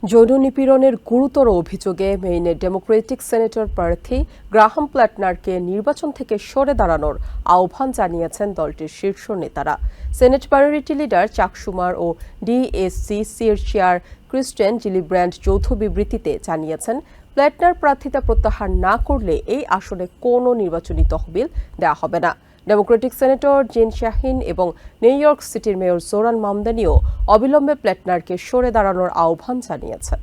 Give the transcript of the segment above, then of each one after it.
যৌন নিপীড়নের গুরুতর অভিযোগে মেইনের ডেমোক্রেটিক সেনেটর প্রার্থী গ্রাহাম প্ল্যাটনারকে নির্বাচন থেকে সরে দাঁড়ানোর আহ্বান জানিয়েছেন দলটির শীর্ষ নেতারা। সেনেট মাইনরিটি লিডার চাক শুমার ও ডিএসসিসির চেয়ার ক্রিস্টিয়ান জিলিব্র্যান্ড যৌথ বিবৃতিতে জানিয়েছেন, প্ল্যাটনার প্রার্থিতা প্রত্যাহার না করলে এই আসনে কোনো নির্বাচনী তহবিল দেওয়া হবে না। ডেমোক্রেটিক সেনেটর জিন শাহিন এবং নিউ ইয়র্ক সিটির মেয়র জোরান মামদানিও অবিলম্বে প্ল্যাটনারকে সরে দাঁড়ানোর আহ্বান জানিয়েছেন।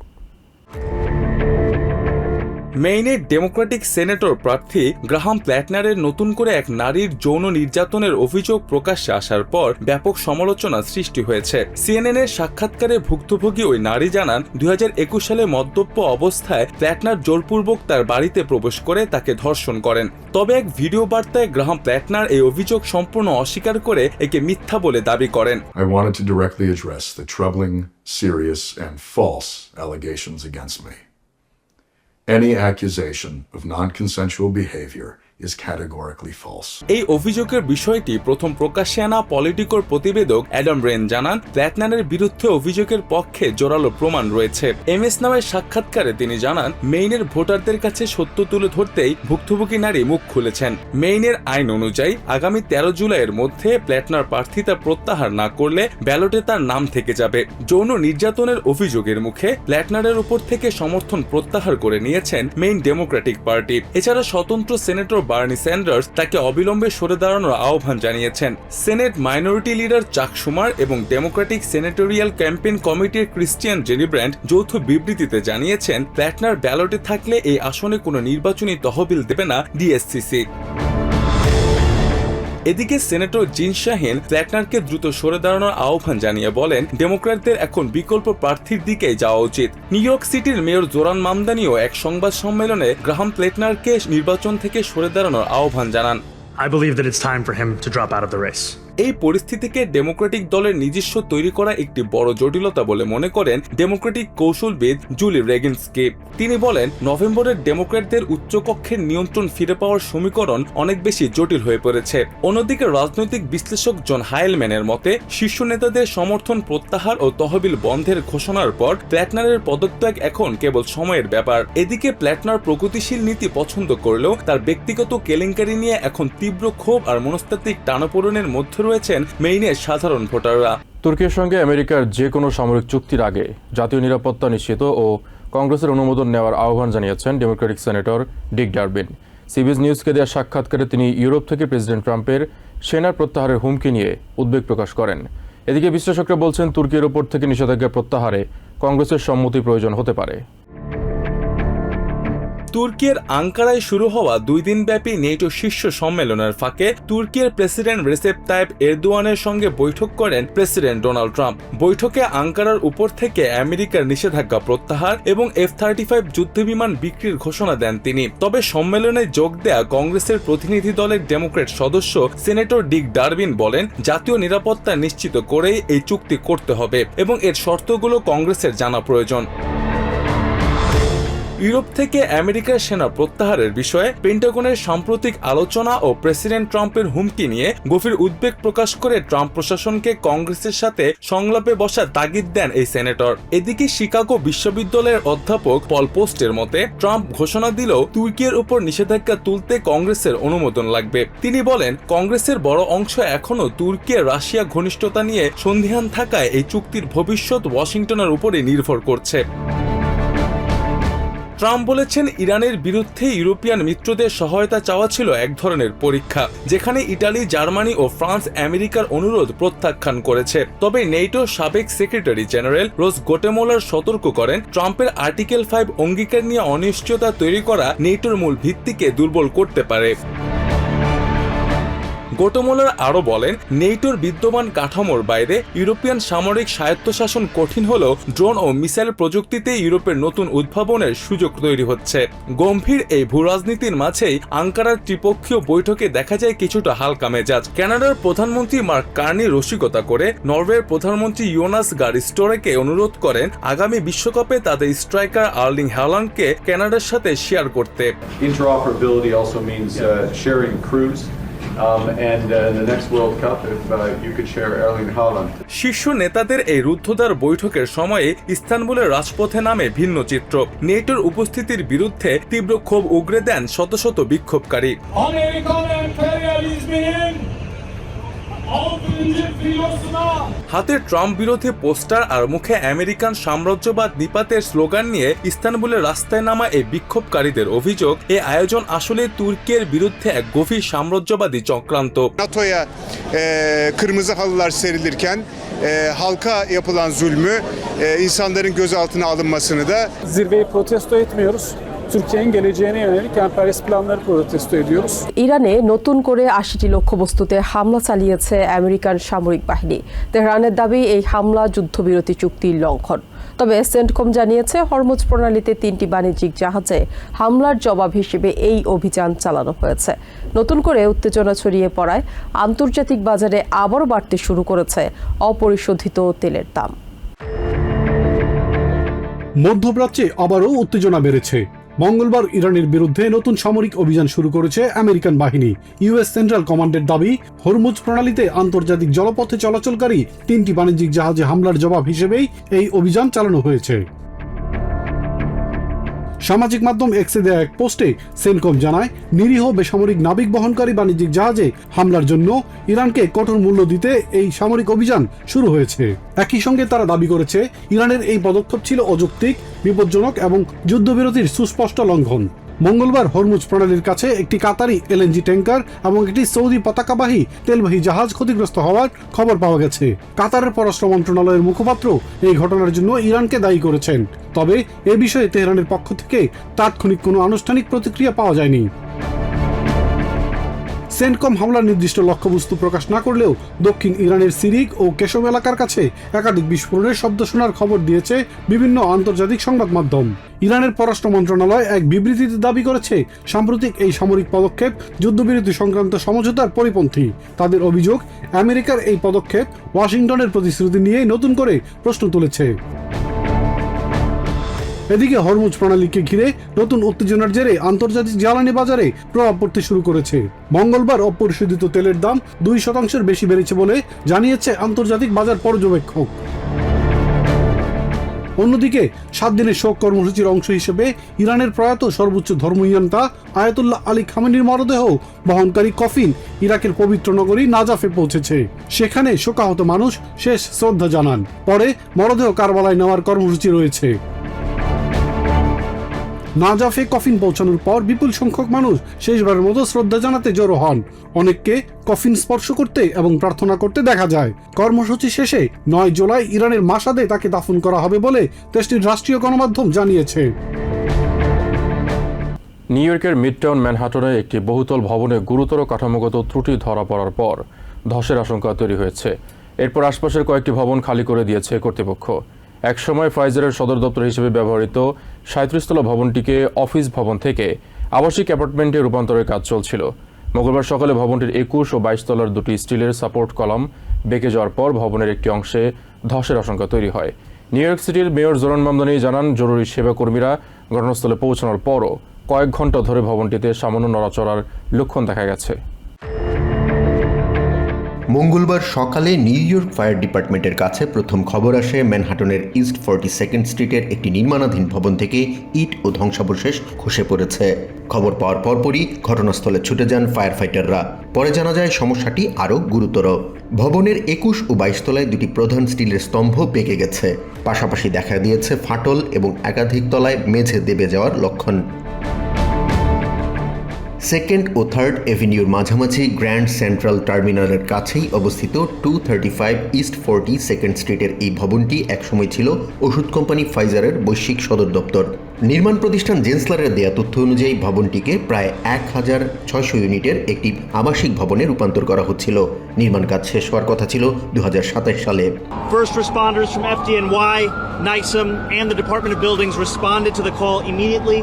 মেইনের ডেমোক্রেটিক সেনেটর প্রার্থী গ্রাহাম প্ল্যাটনারের নতুন করে এক নারীর যৌন নির্যাতনের অভিযোগ প্রকাশ্যে আসার পর ব্যাপক সমালোচনা সৃষ্টি হয়েছে। সিএনএনের সাক্ষাৎকারে ভুক্তভোগী ওই নারী জানান, 2021 সালে মদ্যপ অবস্থায় প্ল্যাটনার জোরপূর্বক তার বাড়িতে প্রবেশ করে তাকে ধর্ষণ করেন। তবে এক ভিডিও বার্তায় গ্রাহাম প্ল্যাটনার এই অভিযোগ সম্পূর্ণ অস্বীকার করে একে মিথ্যা বলে দাবি করেন। I wanted to directly address the troubling, serious and false allegations against me. Any accusation of non-consensual behavior is categorically false. এই অভিযোগের বিষয়টি প্রথম প্রকাশ্যে আনা পলিটিকোর প্রতিবেদক অ্যাডাম রেন জানান, প্ল্যাটনারের বিরুদ্ধে অভিযোগের পক্ষে জোরালো প্রমাণ রয়েছে। এমএস নামের সাক্ষাৎকারে তিনি জানান, মেইনের ভোটারদের কাছে সত্য তুলে ধরতেই ভুক্তভোগী নারী মুখ খুলেছেন। মেইনের আইন অনুযায়ী আগামী 13 জুলাইয়ের মধ্যে প্ল্যাটনার প্রার্থিতা প্রত্যাহার না করলে ব্যালটে তার নাম থেকে যাবে। যৌন নির্যাতনের অভিযোগের মুখে প্ল্যাটনারের উপর থেকে সমর্থন প্রত্যাহার করে নিয়েছেন মেইন ডেমোক্রেটিক পার্টি। এছাড়া স্বতন্ত্র সেনেটর বার্নি স্যান্ডার্স তাকে অবিলম্বে সরে দাঁড়ানোর আহ্বান জানিয়েছেন। সেনেট মাইনরিটি লিডার চাক শুমার এবং ডেমোক্রেটিক সেনেটোরিয়াল ক্যাম্পেইন কমিটির ক্রিস্টিয়ান জিলিব্র্যান্ড যৌথ বিবৃতিতে জানিয়েছেন, প্ল্যাটনার ব্যালটে থাকলে এই আসনে কোনো নির্বাচনী তহবিল দেবে না ডিএসসিসি। এদিকে সেনেটর জিন শাহিন প্ল্যাটনারকে দ্রুত সরে দাঁড়ানোর আহ্বান জানিয়ে বলেন, ডেমোক্র্যাটদের এখন বিকল্প প্রার্থীর দিকেই যাওয়া উচিত। নিউ ইয়র্ক সিটির মেয়র জোরান মামদানিও এক সংবাদ সম্মেলনে গ্রাহাম প্ল্যাটনারকে নির্বাচন থেকে সরে দাঁড়ানোর আহ্বান জানান। I believe that it's time for him to drop out of the race. এই পরিস্থিতিকে ডেমোক্রেটিক দলের নিজস্ব তৈরি করা একটি বড় জটিলতা বলে মনে করেন ডেমোক্রেটিক কৌশলবিদ জুলি রেগিনস্কি। তিনি বলেন, নভেম্বরের ডেমোক্র্যাটদের উচ্চকক্ষের নিয়ন্ত্রণ ফিরে পাওয়ার সমীকরণ অনেক বেশি জটিল হয়ে পড়েছে। অন্যদিকে রাজনৈতিক বিশ্লেষক জন হাইলম্যানের মতে, শীর্ষ নেতাদের সমর্থন প্রত্যাহার ও তহবিল বন্ধের ঘোষণার পর প্ল্যাটনারের পদত্যাগ এখন কেবল সময়ের ব্যাপার। এদিকে প্ল্যাটনার প্রগতিশীল নীতি পছন্দ করলেও তার ব্যক্তিগত কেলেঙ্কারি নিয়ে এখন তীব্র ক্ষোভ আর মনস্তাত্ত্বিক টানাপোড়েনের মধ্যে রয়েছেন মেইনের সাধারণ ভোটাররা। তুর্কির সঙ্গে আমেরিকার যে কোনো সামরিক চুক্তির আগে জাতীয় নিরাপত্তা নিশ্চিত ও কংগ্রেসের অনুমোদন নেওয়ার আহ্বান জানিয়েছেন ডেমোক্রেটিক সেনেটর ডিক ডারবিন। সিবিএস নিউজকে দেওয়া সাক্ষাৎকারে তিনি ইউরোপ থেকে প্রেসিডেন্ট ট্রাম্পের সেনা প্রত্যাহারের হুমকি নিয়ে উদ্বেগ প্রকাশ করেন। এদিকে বিশ্লেষকরা বলছেন, তুর্কির ওপর থেকে নিষেধাজ্ঞা প্রত্যাহারে কংগ্রেসের সম্মতি প্রয়োজন হতে পারে। তুর্কির আঙ্কারায় শুরু হওয়া 2 দিনব্যাপী নেটো শীর্ষ সম্মেলনের ফাঁকে তুর্কির প্রেসিডেন্ট রেসেপ তাইপ এরদোয়ানের সঙ্গে বৈঠক করেন প্রেসিডেন্ট ডোনাল্ড ট্রাম্প। বৈঠকে আঙ্কারার উপর থেকে আমেরিকার নিষেধাজ্ঞা প্রত্যাহার এবং F-35 যুদ্ধবিমান বিক্রির ঘোষণা দেন তিনি। তবে সম্মেলনে যোগ দেয়া কংগ্রেসের প্রতিনিধি দলের ডেমোক্র্যাট সদস্য সেনেটর ডিক ডারবিন বলেন, জাতীয় নিরাপত্তা নিশ্চিত করেই এই চুক্তি করতে হবে এবং এর শর্তগুলো কংগ্রেসের জানা প্রয়োজন। ইউরোপ থেকে আমেরিকার সেনা প্রত্যাহারের বিষয়ে পেন্টাগনের সাম্প্রতিক আলোচনা ও প্রেসিডেন্ট ট্রাম্পের হুমকি নিয়ে গভীর উদ্বেগ প্রকাশ করে ট্রাম্প প্রশাসনকে কংগ্রেসের সাথে সংলাপে বসার তাগিদ দেন এই সেনেটর। এদিকে শিকাগো বিশ্ববিদ্যালয়ের অধ্যাপক পল পোস্টের মতে, ট্রাম্প ঘোষণা দিলেও তুর্কির উপর নিষেধাজ্ঞা তুলতে কংগ্রেসের অনুমোদন লাগবে। তিনি বলেন, কংগ্রেসের বড় অংশ এখনও তুর্কি রাশিয়া ঘনিষ্ঠতা নিয়ে সন্দিহান থাকায় এই চুক্তির ভবিষ্যৎ ওয়াশিংটনের উপরে নির্ভর করছে। ট্রাম্প বলেছেন, ইরানের বিরুদ্ধে ইউরোপিয়ান মিত্রদের সহায়তা চাওয়া ছিল এক ধরনের পরীক্ষা, যেখানে ইটালি, জার্মানি ও ফ্রান্স আমেরিকার অনুরোধ প্রত্যাখ্যান করেছে। তবে নেটোর সাবেক সেক্রেটারি জেনারেল রোজ গোটেমোলার সতর্ক করেন, ট্রাম্পের আর্টিকেল 5 অঙ্গীকার নিয়ে অনিশ্চয়তা তৈরি করা নেটোর মূল ভিত্তিকে দুর্বল করতে পারে। গোটেমোলার আরও বলেন, নেটোর বিদ্যমান কাঠামোর বাইরে ইউরোপিয়ান সামরিক স্বায়ত্তশাসন কঠিন হলেও ড্রোন ও মিসাইল প্রযুক্তিতে ইউরোপের নতুন উদ্ভাবনের সুযোগ তৈরি হচ্ছে। গম্ভীর এই ভূরাজনীতির মাঝেই আঙ্কারার ত্রিপক্ষীয় বৈঠকে দেখা যায় কিছুটা হালকা মেজাজ। কানাডার প্রধানমন্ত্রী মার্ক কার্নি রসিকতা করে নরওয়ের প্রধানমন্ত্রী ইয়োনাস গার স্টোরেকে অনুরোধ করেন আগামী বিশ্বকাপে তাদের স্ট্রাইকার আর্লিং হ্যালান্ডকে কানাডার সাথে শেয়ার করতে। Interoperability also means sharing crews. And in the next World Cup, if you could share Erling Haaland. শীর্ষ নেতাদের এই রুদ্ধদ্বার বৈঠকের সময়ে ইস্তানবুলের রাজপথে নামে ভিন্ন চিত্র। নেটোর উপস্থিতির বিরুদ্ধে তীব্র ক্ষোভ উগরে দেন শত শত বিক্ষোভকারী। হাতে ট্রাম্প বিরোধী পোস্টার আর মুখে আমেরিকান সাম্রাজ্যবাদ নিপাতের স্লোগান নিয়ে ইস্তানবুলের রাস্তায় নামা এই বিক্ষোভকারীদের অভিযোগ, এই ayoজন আসলে তুর্কির বিরুদ্ধে এক গভীর সাম্রাজ্যবাদী চক্রান্ত। NATO'ya kırmızı halılar serilirken halka yapılan zulmü, insanların gözaltına alınmasını da Zirveyi protesto etmiyoruz. Türkiye'nin geleceğine yönelik emperyalist planları protesto ediyoruz. ইরানে নতুন করে ৮০টি লক্ষ্যবস্তুতে হামলা চালিয়েছে আমেরিকান সামরিক বাহিনী। তেহরানের দাবি এই হামলা যুদ্ধবিরতি চুক্তির লঙ্ঘন। তবে সেন্টকম জানিয়েছে হরমুজ প্রণালীতে ৩টি বাণিজ্যিক জাহাজে হামলার জবাব হিসেবে এই অভিযান চালানো হয়েছে। নতুন করে উত্তেজনা ছড়িয়ে পড়ায় আন্তর্জাতিক বাজারে আবারও বাড়তে শুরু করেছে অপরিশোধিত তেলের দাম। মধ্যপ্রাচ্যে আবারও উত্তেজনা বেড়েছে। মঙ্গলবার ইরানের বিরুদ্ধে নতুন সামরিক অভিযান শুরু করেছে আমেরিকান বাহিনী। ইউএস সেন্ট্রাল কমান্ডের দাবি, হরমুজ প্রণালীতে আন্তর্জাতিক জলপথে চলাচলকারী ৩টি বাণিজ্যিক জাহাজে হামলার জবাব হিসেবেই এই অভিযান চালানো হয়েছে। সামাজিক মাধ্যম এক্সে দেয়া এক পোস্টে সেন্টকম জানায়, নিরীহ বেসামরিক নাবিক বহনকারী বাণিজ্যিক জাহাজে হামলার জন্য ইরানকে কঠোর মূল্য দিতে এই সামরিক অভিযান শুরু হয়েছে। একই সঙ্গে তারা দাবি করেছে, ইরানের এই পদক্ষেপ ছিল অযৌক্তিক, বিপজ্জনক এবং যুদ্ধবিরতির সুস্পষ্ট লঙ্ঘন। মঙ্গলবার হরমুজ প্রণালীর কাছে একটি কাতারি এলএনজি ট্যাঙ্কার এবং একটি সৌদি পতাকাবাহী তেলবাহী জাহাজ ক্ষতিগ্রস্ত হওয়ার খবর পাওয়া গেছে। কাতারের পররাষ্ট্র মন্ত্রণালয়ের মুখপাত্র এই ঘটনার জন্য ইরানকে দায়ী করেছেন। তবে এ বিষয়ে তেহরানের পক্ষ থেকে তাৎক্ষণিক কোনো আনুষ্ঠানিক প্রতিক্রিয়া পাওয়া যায়নি। সেন্টকম হামলার নির্দিষ্ট লক্ষ্যবস্তু প্রকাশ না করলেও দক্ষিণ ইরানের সিরিক ও কেশম এলাকার কাছে একাধিক বিস্ফোরণের শব্দ শোনার খবর দিয়েছে বিভিন্ন আন্তর্জাতিক সংবাদ মাধ্যম। ইরানের পররাষ্ট্র মন্ত্রণালয় এক বিবৃতিতে দাবি করেছে, সাম্প্রতিক এই সামরিক পদক্ষেপ যুদ্ধবিরতি সংক্রান্ত সমঝোতার পরিপন্থী। তাদের অভিযোগ, আমেরিকার এই পদক্ষেপ ওয়াশিংটনের প্রতিশ্রুতি নিয়ে নতুন করে প্রশ্ন তুলেছে। এদিকে হরমুজ প্রণালীকে ঘিরে নতুন উত্তেজনার জেরে আন্তর্জাতিক জ্বালানি বাজারে প্রভাব পড়তে শুরু করেছে। মঙ্গলবার অপরিশোধিত তেলের দাম 2% বেশি বেড়েছে বলে জানিয়েছে আন্তর্জাতিক বাজার পর্যবেক্ষক। অন্যদিকে 7 দিনের শোক কর্মসূচির অংশ হিসেবে ইরানের প্রয়াত সর্বোচ্চ ধর্মনিয়ন্তা আয়াতুল্লাহ আলী খামেনির মরদেহ বহনকারী কফিন ইরাকের পবিত্র নগরী নাজাফে পৌঁছেছে। সেখানে শোকাহত মানুষ শেষ শ্রদ্ধা জানান। পরে মরদেহ কারবালায় নেওয়ার কর্মসূচি রয়েছে। নাজাফে কফিন পৌঁছানোর পর বিপুল সংখ্যক মানুষ শেষবারের মতো শ্রদ্ধা জানাতে জড়ো হন। অনেককে কফিন স্পর্শ করতে এবং প্রার্থনা করতে দেখা যায়। কর্মসূচি শেষে 9 জুলাই ইরানের মাসাদে তাকে দাফন করা হবে বলে দেশটির রাষ্ট্রীয় গণমাধ্যম জানিয়েছে। নিউ ইয়র্কের মিডটাউন ম্যানহাটনে একটি বহুতল ভবনে গুরুতর কাঠামোগত ত্রুটি ধরা পড়ার পর ধসের আশঙ্কা তৈরি হয়েছে। এরপর আশপাশের কয়েকটি ভবন খালি করে দিয়েছে কর্তৃপক্ষ। একসময় ফাইজারের সদর দপ্তর হিসেবে ব্যবহৃত 37 তলা ভবনটিকে অফিস ভবন থেকে আবাসিক অ্যাপার্টমেন্টে রূপান্তরের কাজ চলছিল। মঙ্গলবার সকালে ভবনটির 21 ও 22 তলার দুটি স্টিলের সাপোর্ট কলাম বেঁকে যাওয়ার পর ভবনের একটি অংশে ধসের আশঙ্কা তৈরি হয়। নিউ ইয়র্ক সিটির মেয়র জোরান মামদানি জানান, জরুরি সেবা কর্মীরা ঘটনাস্থলে পৌঁছানোর পরও কয়েক ঘন্টা ধরে ভবনটিতে সামান্য নড়াচড়ার লক্ষণ দেখা গেছে। মঙ্গলবার সকালে নিউ ইয়র্ক ফায়ার ডিপার্টমেন্টের কাছে প্রথম খবর আসে ম্যানহাটনের ইস্ট 42nd স্ট্রিটের একটি নির্মাণাধীন ভবন থেকে ইট ও ধ্বংসাবশেষ খসে পড়েছে। খবর পাওয়ার পরপরই ঘটনাস্থলে ছুটে যান ফায়ার ফাইটাররা। পরে জানা যায় সমস্যাটি আরও গুরুতর। ভবনের 21 ও 22 তলায় দুটি প্রধান স্টিলের স্তম্ভ বেঁকে গেছে। পাশাপাশি দেখা দিয়েছে ফাটল এবং একাধিক তলায় মেঝে দেবে যাওয়ার লক্ষণ। 2nd ও 3rd এভিনিউর মাঝামাঝি গ্র্যান্ড সেন্ট্রাল টার্মিনালের কাছেই অবস্থিত 235 ইস্ট 42nd স্ট্রিটের এই ভবনটি একসময় ছিল ওষুধ কোম্পানি ফাইজারের বৈশ্বিক সদর দপ্তর। নির্মাণ প্রতিষ্ঠান জেন্সলারের দেয়া তথ্য অনুযায়ী ভবনটিকে প্রায় 1600 ইউনিটের একটি আবাসিক ভবনে রূপান্তর করা হচ্ছিল। নির্মাণ কাজ শেষ হওয়ার কথা ছিল 2027 সালে। First responders from FDNY, NYSEM, and the Department of Buildings responded to the call immediately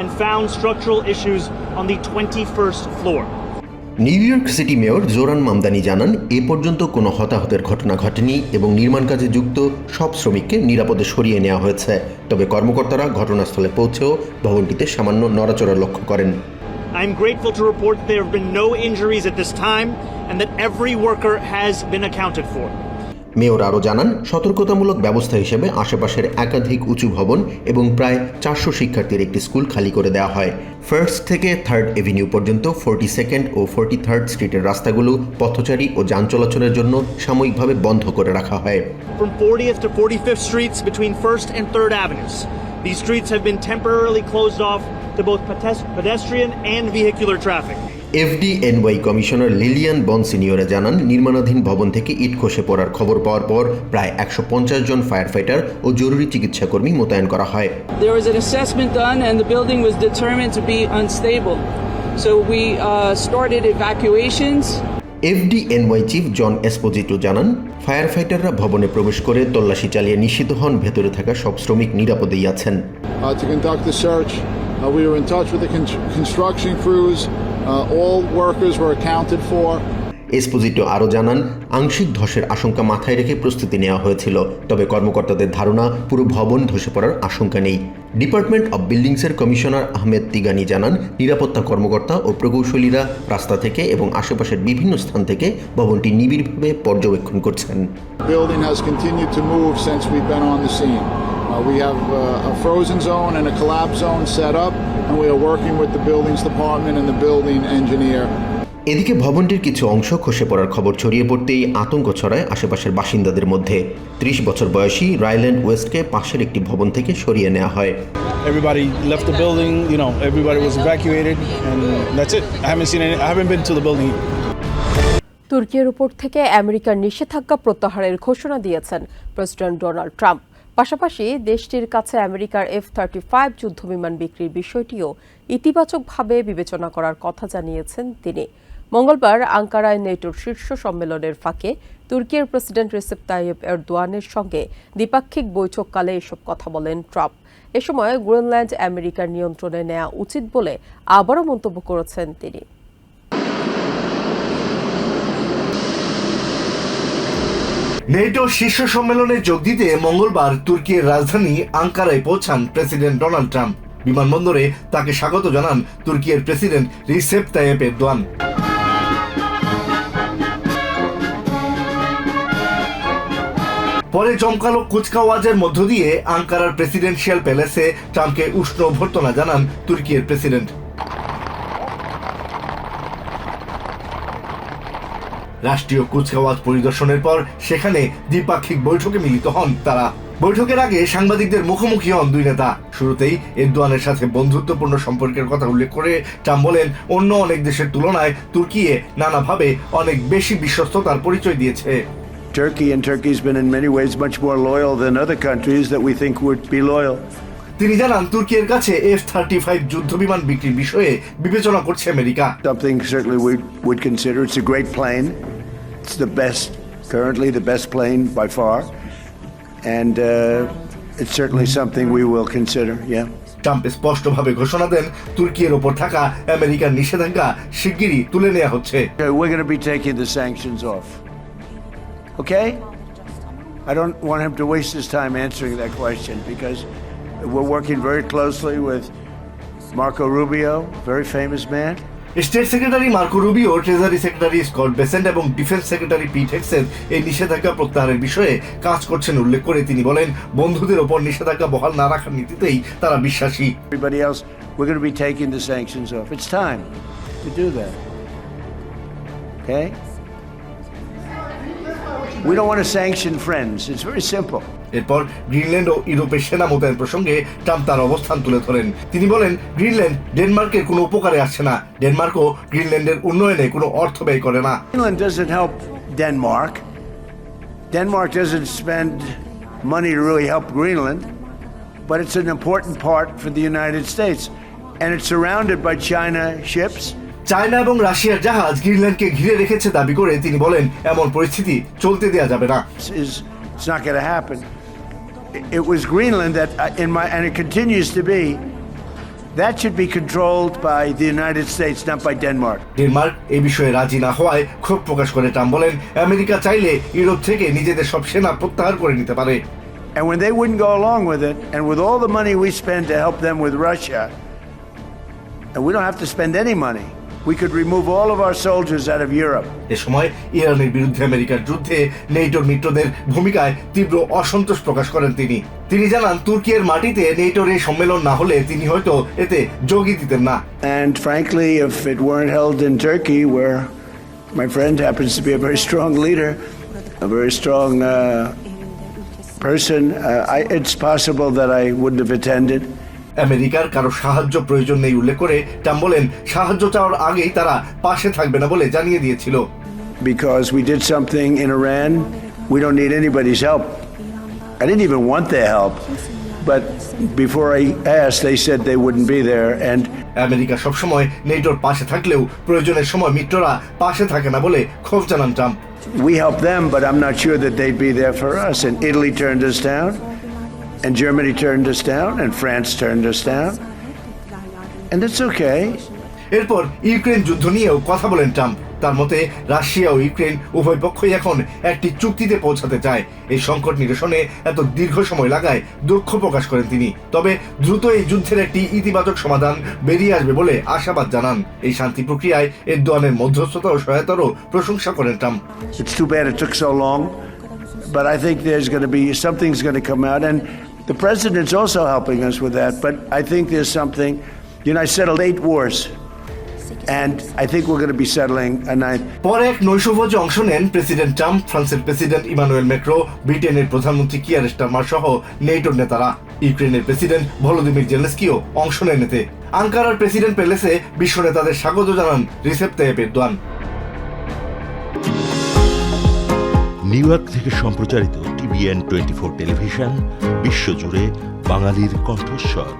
and found structural issues on the 21st floor. New York city mayor Zoran Mamdani জানান, এ পর্যন্ত কোনো হতাহতের ঘটনা ঘটেনি এবং নির্মাণ কাজে যুক্ত সব শ্রমিককে নিরাপদে সরিয়ে নেওয়া হয়েছে। তবে কর্মকর্তারা ঘটনাস্থলে পৌঁছেও ভবনটিতে সামান্য নড়াচড়া লক্ষ্য করেন। I'm grateful to report that there have been no injuries at this time and that every worker has been accounted for. Mayor আরও জানান, সতর্কতামূলক ব্যবস্থা হিসেবে আশেপাশের একাধিক উঁচু ভবন এবং প্রায় 400 শিক্ষার্থীর একটি স্কুল খালি করে দেওয়া হয়। ফার্স্ট থেকে 3rd এভিনিউ পর্যন্ত 42nd ও 43rd স্ট্রিটের রাস্তাগুলো পথচারী ও যান চলাচলের জন্য সাময়িকভাবে বন্ধ করে রাখা হয়। From 40th to 45th streets between 1st and 3rd avenues, these streets have been temporarily closed off to both pedestrian and vehicular traffic. FDNY commissioner Lilian বন সিনিয়রে জানান, নির্মাণাধীন ভবন থেকে ইট খসে পড়ার খবর পাওয়ার পর প্রায় 150 জন ফায়ার ফাইটার ও জরুরি চিকিৎসা কর্মী মোতায়েন করা হয়। There was an assessment done and the building was determined to be unstable. So we started evacuations. FDNY chief John Esposito জানান, ফায়ার ফাইটাররা ভবনে প্রবেশ করে তল্লাশি চালিয়ে নিশ্চিত হন ভেতরে থাকা সব শ্রমিক নিরাপদেই আছেন। To conduct the search, we were in touch with the construction crews. All workers were accounted for. এসপোজিটো আরও জানান, আংশিক ধসের আশঙ্কা মাথায় রেখে প্রস্তুতি নেওয়া হয়েছিল, তবে কর্মকর্তাদের ধারণা পুরো ভবন ধসে পড়ার আশঙ্কা নেই। ডিপার্টমেন্ট অব বিল্ডিংসের কমিশনার আহমেদ তিগানি জানান, নিরাপত্তা কর্মকর্তা ও প্রকৌশলীরা রাস্তা থেকে এবং আশেপাশের বিভিন্ন স্থান থেকে ভবনটি নিবিড়ভাবে পর্যবেক্ষণ করছেন। Building has continued to move since we've been on the scene. We have a frozen zone and a collapse zone set up, and we are working with the buildings department and the building engineer. এদিকে ভবনটির কিছু অংশ খসে পড়ার খবর ছড়িয়ে পড়তেই আতঙ্ক ছড়ায় আশেপাশের বাসিন্দাদের মধ্যে। 30 বছর বয়সী রাইল্যান্ড ওয়েস্টকে পাশের একটি ভবন থেকে সরিয়ে নেওয়া হয়। Everybody left the building, everybody was evacuated, and that's it. I haven't been to the building. তুর্কির উপর থেকে আমেরিকার নিষেধাজ্ঞা প্রত্যাহারের ঘোষণা দিয়েছেন প্রেসিডেন্ট ডোনাল্ড ট্রাম্প। পাশাপাশি দেশটির কাছে আমেরিকার F-35 যুদ্ধবিমান বিক্রির বিষয়টিও ইতিবাচকভাবে বিবেচনা করার কথা জানিয়েছেন তিনি। মঙ্গলবার আঙ্কারায় নেটোর শীর্ষ সম্মেলনের ফাঁকে তুর্কির প্রেসিডেন্ট রিসেপ তাইয়েপ এরদোয়ানের সঙ্গে দ্বিপাক্ষিক বৈঠককালে এসব কথা বলেন ট্রাম্প। এ সময় গ্রিনল্যান্ড আমেরিকার নিয়ন্ত্রণে নেওয়া উচিত বলে আবারও মন্তব্য করেছেন তিনি। নেটো শীর্ষ সম্মেলনে যোগ দিতে মঙ্গলবার তুর্কির রাজধানী আঙ্কারায় পৌঁছান প্রেসিডেন্ট ডোনাল্ড ট্রাম্প। বিমানবন্দরে তাকে স্বাগত জানান তুর্কির প্রেসিডেন্ট রিসেপ তাইয়েপ এরদোয়ান। পরে জমকালো কুচকাওয়াজের মধ্য দিয়ে আঙ্কারার প্রেসিডেন্সিয়াল প্যালেসে ট্রাম্পকে উষ্ণ অভ্যর্থনা জানান তুর্কির প্রেসিডেন্ট। রাষ্ট্রীয় কুচকাওয়াজ পরিদর্শনের পর সেখানে দ্বিপাক্ষিক বৈঠকে মিলিত হন তারা। বৈঠকের আগে সাংবাদিকদের মুখোমুখি হন দুই নেতা। শুরুতেই এরদোয়ানের সাথে বন্ধুত্বপূর্ণ সম্পর্কের কথা উল্লেখ করে ট্রাম্প বলেন, অন্য অনেক দেশের তুলনায় তুর্কি নানাভাবে অনেক বেশি বিশ্বস্ততার পরিচয় দিয়েছে। Turkey's been in many ways much more loyal than other countries that we think would be loyal. তিনি জানান, তুর্কির কাছে F-35 যুদ্ধবিমান বিক্রির বিষয়ে বিবেচনা করছে America. Something certainly we would consider. It's a great plane. It's the best, currently the best plane by far. And it's certainly something we will consider, yeah. Trump স্পষ্টভাবে ঘোষণা দেন, তুর্কির ওপর থাকা আমেরিকার নিষেধাজ্ঞা শিগগিরই তুলে নেওয়া হচ্ছে। We're going to be taking the sanctions off. Okay? I don't want him to waste his time answering that question because we're working very closely with Marco Rubio, very famous man. State secretary Marco Rubio, treasury secretary Scott Bessent এবং defence secretary পিট হেগসেট এই নিষেধাজ্ঞা প্রত্যাহারের বিষয়ে কাজ করছেন উল্লেখ করে তিনি বলেন, বন্ধুদের ওপর নিষেধাজ্ঞা বহাল না রাখার নীতিতেই তারা বিশ্বাসী। Everybody else, we're going to be taking the sanctions off. It's time to do that. Okay? We don't want to sanction friends. It's very simple. এরপর গ্রিনল্যান্ড ও ইউরোপের সেনা মোতায়েন প্রসঙ্গে ট্রাম্প তার অবস্থান তুলে ধরেন। তিনি বলেন, গ্রিনল্যান্ড ডেনমার্কের কোনো উপকারে আসছে না। ডেনমার্কও গ্রিনল্যান্ডের উন্নয়নে কোনো অর্থ ব্যয় করে না। Greenland doesn't help Denmark. Denmark doesn't spend money to really help Greenland, but it's an important part for the United States, and it's surrounded by China ships. China এবং রাশিয়ার জাহাজ গ্রিনল্যান্ডকে ঘিরে রেখেছে দাবি করে তিনি বলেন, এমন পরিস্থিতি চলতে দেওয়া যাবে না। It's not going to happen. It was Greenland that, and it continues to be, that should be controlled by the United States, not by Denmark. Denmark এই বিষয়ে রাজি না হওয়ায় ক্ষোভ প্রকাশ করে ট্রাম্প বলেন, আমেরিকা চাইলে ইউরোপ থেকে নিজেদের সব সেনা প্রত্যাহার করে নিতে পারে। And when they wouldn't go along with it, and with all the money we spend to help them with Russia, And we don't have to spend any money. We could remove all of our soldiers out of Europe. এ সময় ইরানের বিরুদ্ধে আমেরিকার যুদ্ধে নেটোর মিত্রদের ভূমিকায় তীব্র অসন্তোষ প্রকাশ করেন তিনি। তিনি জানান তুর্কির মাটিতে নেটোর এই সম্মেলন না হলে তিনি হয়তো এতে যোগই দিতেন না। And frankly, if it weren't held in Turkey, where my friend happens to be a very strong leader, a very strong person, it's possible that I wouldn't have attended. আমেরিকার কারো সাহায্য প্রয়োজন নেই উল্লেখ করে ট্রাম্প বলেন সাহায্য চাওয়ার আগেই তারা পাশে থাকবে না বলে জানিয়ে দিয়েছিল। Because we did something in Iran, we don't need anybody's help. I didn't even want their help, but before I asked, they said they wouldn't be there. And America সবসময় নেটোর পাশে থাকলেও প্রয়োজনের সময় মিত্ররা পাশে থাকে না বলে ক্ষোভ জানান Trump. we helped them, but I'm not sure that they'd be there for us. And Italy turned us down, and Germany turned us down, and France turned us down. And it's okay. এরপর Ukraine যুদ্ধ নিয়েও কথা বলেন Trump. তার মতে Russia ও Ukraine উভয় পক্ষই এখন একটি চুক্তিতে পৌঁছাতে চায়। এই সংকট নিরসনে এত দীর্ঘ সময় লাগায় দুঃখ প্রকাশ করেন তিনি। তবে দ্রুত এই যুদ্ধের একটি ইতিবাচক সমাধান বেরিয়ে আসবে বলে আশাবাদ জানান। এই শান্তি প্রক্রিয়ায় এরদোয়ানের মধ্যস্থতা ও সহায়তারও প্রশংসা করেন Trump. It's too bad it took so long, but I think there's going to be something's going to come out, and the president's also helping us with that. But I think there's something. You know, I settled 8 wars. And I think we're going to be settling a 9th. পরে এক নৈশভোজে অংশ নেন president Trump, ফ্রান্সের president Emmanuel Macron, ব্রিটেনের প্রধানমন্ত্রী Keir Starmer সহ নেটোর নেতারা। ইউক্রেনের প্রেসিডেন্ট ভলোদিমির জেলেনস্কিও অংশ নেন এতে। আঙ্কারার প্রেসিডেন্ট প্যালেসে বিশ্ব নেতাদের স্বাগত জানান Recep Tayyip Erdogan. New York থেকে সম্প্রচারিত TVN 24 টেলিভিশন বিশ্বজুড়ে বাঙালির কণ্ঠস্বর।